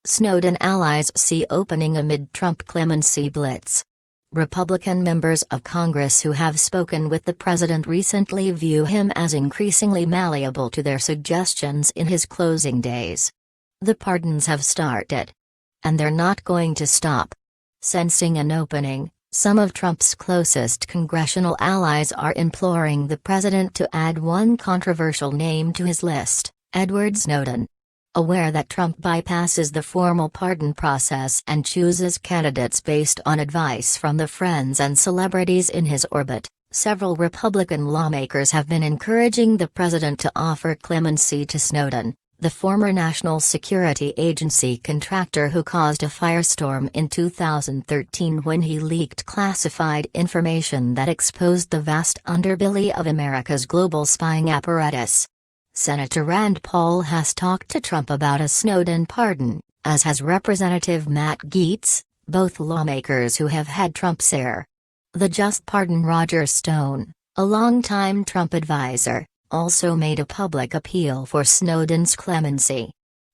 Snowden allies see opening amid Trump clemency blitz. Republican members of Congress who have spoken with the president recently view him as increasingly malleable to their suggestions in his closing days. The pardons have started. And they're not going to stop. Sensing an opening, some of Trump's closest congressional allies are imploring the president to add one controversial name to his list, Edward Snowden. Aware that Trump bypasses the formal pardon process and chooses candidates based on advice from the friends and celebrities in his orbit, several Republican lawmakers have been encouraging the president to offer clemency to Snowden, the former National Security Agency contractor who caused a firestorm in 2013 when he leaked classified information that exposed the vast underbelly of America's global spying apparatus. Senator Rand Paul has talked to Trump about a Snowden pardon, as has Representative Matt Gaetz, both lawmakers who have had Trump's ear. The just pardoned Roger Stone, a longtime Trump advisor, also made a public appeal for Snowden's clemency.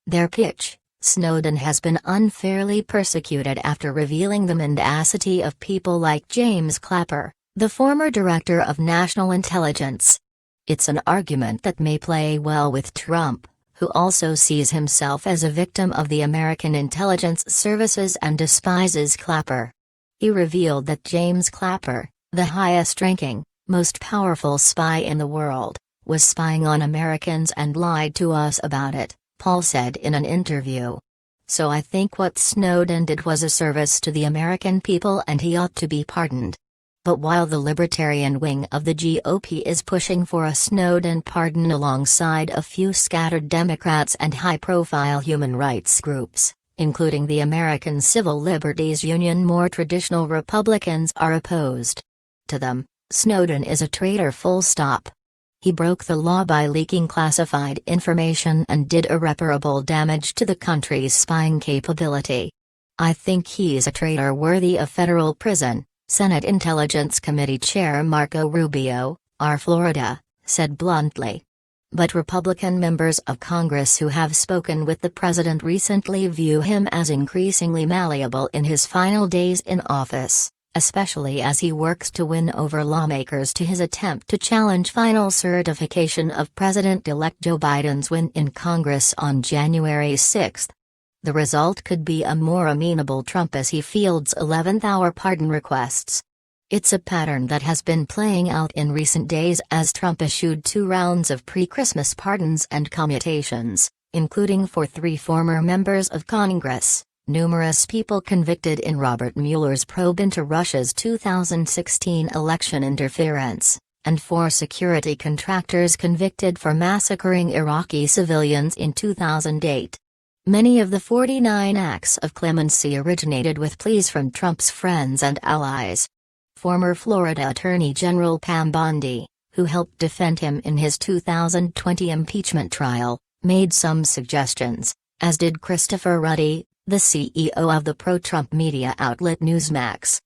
Their pitch: Snowden has been unfairly persecuted after revealing the mendacity of people like James Clapper, the former director of national intelligence. It's an argument that may play well with Trump, who also sees himself as a victim of the American intelligence services and despises Clapper. He revealed that James Clapper, the highest-ranking, most powerful spy in the world, was spying on Americans and lied to us about it, Paul said in an interview. So I think what Snowden did was a service to the American people and he ought to be pardoned. But while the libertarian wing of the GOP is pushing for a Snowden pardon alongside a few scattered Democrats and high-profile human rights groups, including the American Civil Liberties Union, more traditional Republicans are opposed. To them, Snowden is a traitor full stop. He broke the law by leaking classified information and did irreparable damage to the country's spying capability. I think he's a traitor worthy of federal prison, Senate Intelligence Committee Chair Marco Rubio, R. Florida, said bluntly. But Republican members of Congress who have spoken with the president recently view him as increasingly malleable in his final days in office, especially as he works to win over lawmakers to his attempt to challenge final certification of President-elect Joe Biden's win in Congress on January 6. The result could be a more amenable Trump as he fields 11th-hour pardon requests. It's a pattern that has been playing out in recent days as Trump issued 2 rounds of pre-Christmas pardons and commutations, including for 3 former members of Congress, numerous people convicted in Robert Mueller's probe into Russia's 2016 election interference, and 4 security contractors convicted for massacring Iraqi civilians in 2008. Many of the 49 acts of clemency originated with pleas from Trump's friends and allies. Former Florida Attorney General Pam Bondi, who helped defend him in his 2020 impeachment trial, made some suggestions, as did Christopher Ruddy, the CEO of the pro-Trump media outlet Newsmax.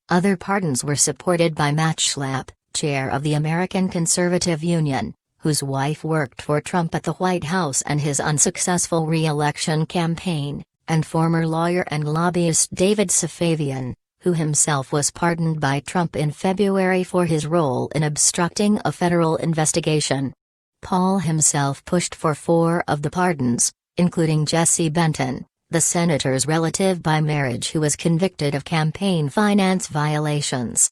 Other pardons were supported by Matt Schlapp, chair of the American Conservative Union, whose wife worked for Trump at the White House and his unsuccessful re-election campaign, and former lawyer and lobbyist David Safavian, who himself was pardoned by Trump in February for his role in obstructing a federal investigation. Paul himself pushed for 4 of the pardons, including Jesse Benton, the senator's relative by marriage who was convicted of campaign finance violations.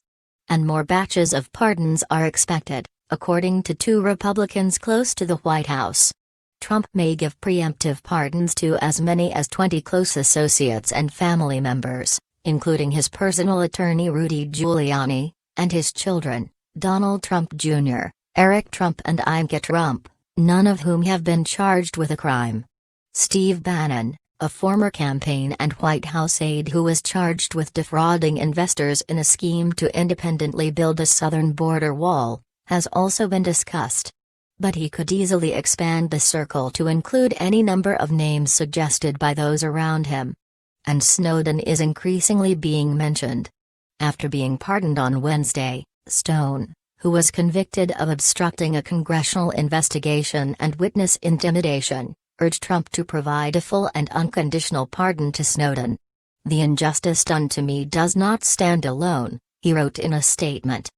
And more batches of pardons are expected, according to 2 Republicans close to the White House. Trump may give preemptive pardons to as many as 20 close associates and family members, including his personal attorney Rudy Giuliani, and his children, Donald Trump Jr., Eric Trump and Ivanka Trump, none of whom have been charged with a crime. Steve Bannon, a former campaign and White House aide who was charged with defrauding investors in a scheme to independently build a southern border wall, has also been discussed. But he could easily expand the circle to include any number of names suggested by those around him. And Snowden is increasingly being mentioned. After being pardoned on Wednesday, Stone, who was convicted of obstructing a congressional investigation and witness intimidation, urged Trump to provide a full and unconditional pardon to Snowden. "The injustice done to me does not stand alone," he wrote in a statement.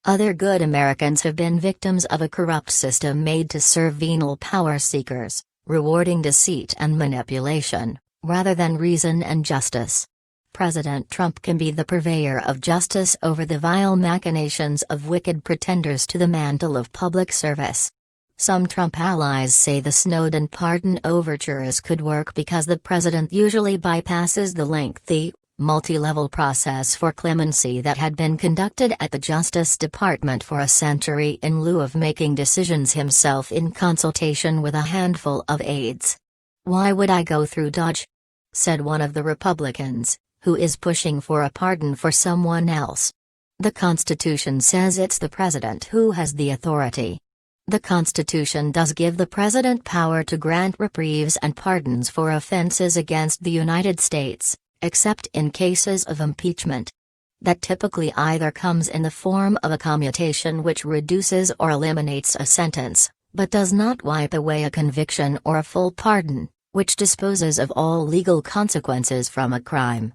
"Other good Americans have been victims of a corrupt system made to serve venal power seekers, rewarding deceit and manipulation, rather than reason and justice. President Trump can be the purveyor of justice over the vile machinations of wicked pretenders to the mantle of public service." Some Trump allies say the Snowden pardon overtures could work because the president usually bypasses the lengthy, multi-level process for clemency that had been conducted at the Justice Department for a century in lieu of making decisions himself in consultation with a handful of aides. "Why would I go through Dodge?" said one of the Republicans, who is pushing for a pardon for someone else. "The Constitution says it's the president who has the authority. The Constitution does give the president power to grant reprieves and pardons for offenses against the United States, except in cases of impeachment. That typically either comes in the form of a commutation which reduces or eliminates a sentence, but does not wipe away a conviction, or a full pardon, which disposes of all legal consequences from a crime."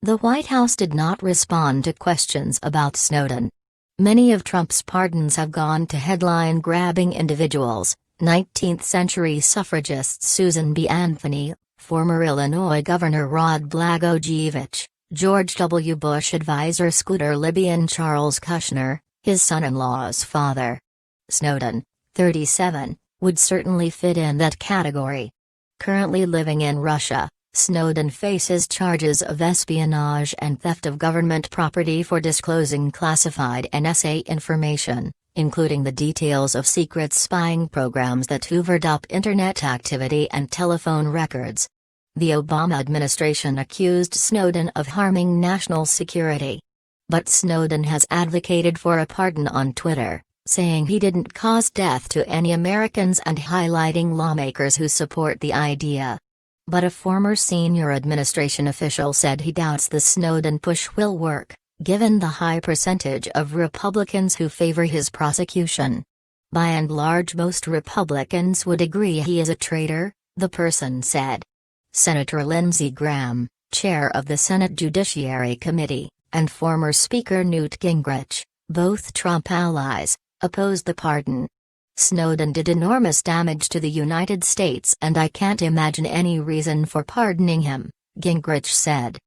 The White House did not respond to questions about Snowden. Many of Trump's pardons have gone to headline-grabbing individuals: 19th-century suffragist Susan B. Anthony, former Illinois Governor Rod Blagojevich, George W. Bush advisor Scooter Libby, and Charles Kushner, his son-in-law's father. Snowden, 37, would certainly fit in that category. Currently living in Russia, Snowden faces charges of espionage and theft of government property for disclosing classified NSA information, including the details of secret spying programs that hoovered up internet activity and telephone records. The Obama administration accused Snowden of harming national security. But Snowden has advocated for a pardon on Twitter, saying he didn't cause death to any Americans and highlighting lawmakers who support the idea. But a former senior administration official said he doubts the Snowden push will work, given the high percentage of Republicans who favor his prosecution. "By and large, most Republicans would agree he is a traitor," the person said. Senator Lindsey Graham, chair of the Senate Judiciary Committee, and former Speaker Newt Gingrich, both Trump allies, opposed the pardon. "Snowden did enormous damage to the United States, and I can't imagine any reason for pardoning him," Gingrich said.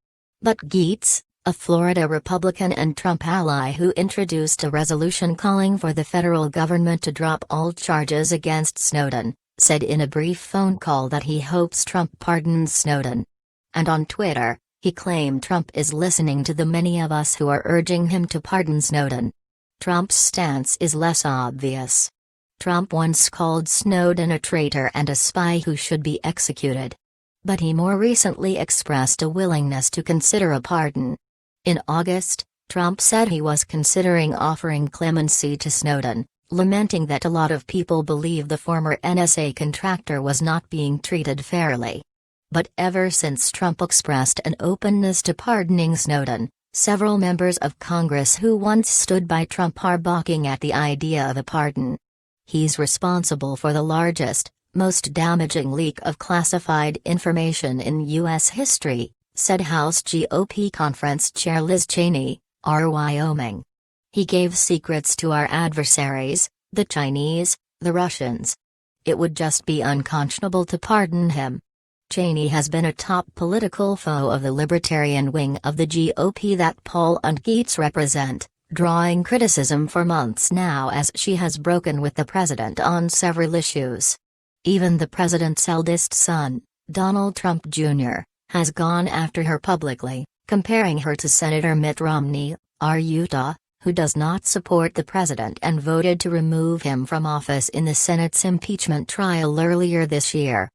But Gaetz, a Florida Republican and Trump ally who introduced a resolution calling for the federal government to drop all charges against Snowden, said in a brief phone call that he hopes Trump pardons Snowden. And on Twitter, he claimed Trump is listening to the many of us who are urging him to pardon Snowden. Trump's stance is less obvious. Trump once called Snowden a traitor and a spy who should be executed. But he more recently expressed a willingness to consider a pardon. In August, Trump said he was considering offering clemency to Snowden, lamenting that a lot of people believe the former NSA contractor was not being treated fairly. But ever since Trump expressed an openness to pardoning Snowden, several members of Congress who once stood by Trump are balking at the idea of a pardon. "He's responsible for the largest, most damaging leak of classified information in U.S. history," said House GOP Conference Chair Liz Cheney, R. Wyoming. "He gave secrets to our adversaries, the Chinese, the Russians. It would just be unconscionable to pardon him." Cheney has been a top political foe of the libertarian wing of the GOP that Paul and Gaetz represent, drawing criticism for months now as she has broken with the president on several issues. Even the president's eldest son, Donald Trump Jr., has gone after her publicly, comparing her to Senator Mitt Romney, R. Utah, who does not support the president and voted to remove him from office in the Senate's impeachment trial earlier this year.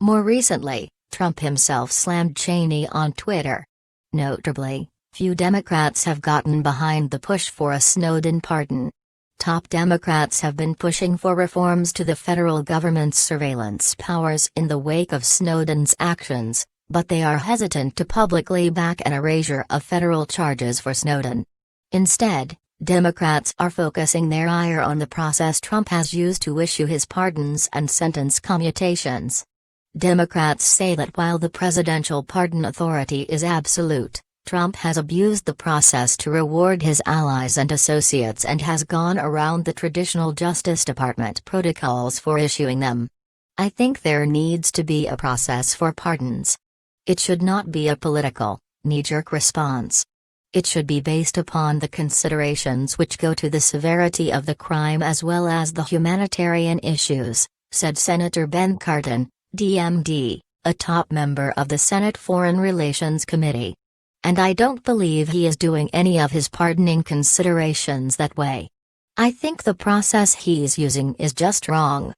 More recently, Trump himself slammed Cheney on Twitter. Notably, few Democrats have gotten behind the push for a Snowden pardon. Top Democrats have been pushing for reforms to the federal government's surveillance powers in the wake of Snowden's actions, but they are hesitant to publicly back an erasure of federal charges for Snowden. Instead, Democrats are focusing their ire on the process Trump has used to issue his pardons and sentence commutations. Democrats say that while the presidential pardon authority is absolute, Trump has abused the process to reward his allies and associates and has gone around the traditional Justice Department protocols for issuing them. I think there needs to be a process for pardons. It should not be a political, knee-jerk response. It should be based upon the considerations which go to the severity of the crime as well as the humanitarian issues, said Senator Ben Cardin, DMD, a top member of the Senate Foreign Relations Committee. And I don't believe he is doing any of his pardoning considerations that way. I think the process he's using is just wrong.